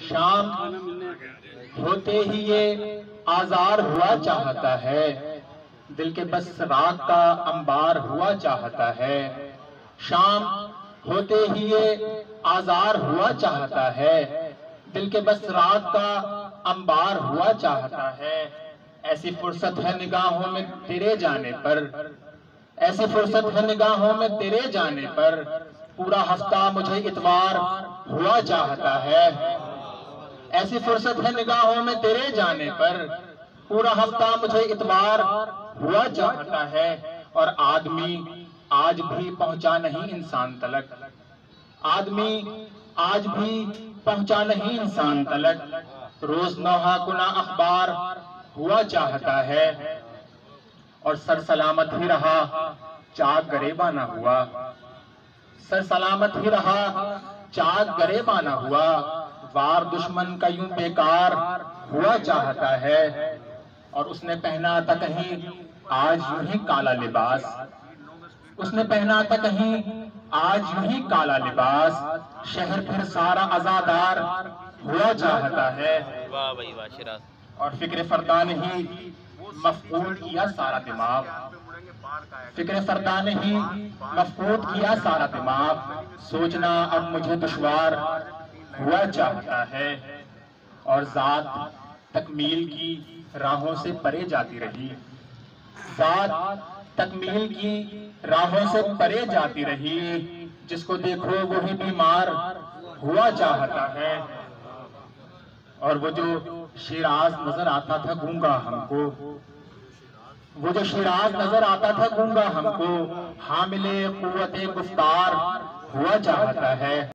शाम होते ही ये आजार हुआ चाहता है, दिल के बस रात का अंबार हुआ चाहता है। शाम होते ही ये आजार हुआ चाहता है, दिल के बस रात का अंबार हुआ चाहता है। ऐसी फुर्सत है निगाहों में तेरे जाने पर, ऐसी फुर्सत है निगाहों में तेरे जाने पर, पूरा हफ्ता मुझे इतवार हुआ चाहता है। ऐसी फुर्सत है निगाहों में तेरे जाने पर, पूरा हफ्ता मुझे इतवार हुआ चाहता है। और आदमी आज भी पहुंचा नहीं इंसान तलक, आदमी आज भी पहुंचा नहीं इंसान तलक, रोज नौहा गुना अखबार हुआ चाहता है। और सर सलामत ही रहा चाक गरेबाना हुआ, सर सलामत ही रहा चाक गरेबाना हुआ, वार दुश्मन का यूं बेकार हुआ चाहता है। और उसने पहना था कहीं आज यूं ही काला लिबास, उसने पहना था कहीं आज यूं ही काला लिबास, शहर फिर सारा आजादार हुआ चाहता है। वाह भाई वाह शिराज। और फिक्र फरदा ने ही मफकूद किया सारा दिमाग, फिक्र फरदा ने ही मफकूद किया सारा दिमाग, सोचना अब मुझे दुश्वार हुआ चाहता है। और जात तकमील की राहों से परे जाती रही, जात तकमील की राहों से परे जाती रही, जिसको देखो वो ही बीमार हुआ चाहता है। और वो जो शिराज नजर आता था गूंगा हमको, वो जो शिराज नजर आता था गूंगा हमको, हामिले कुव्वते गुफ्तार हुआ चाहता है।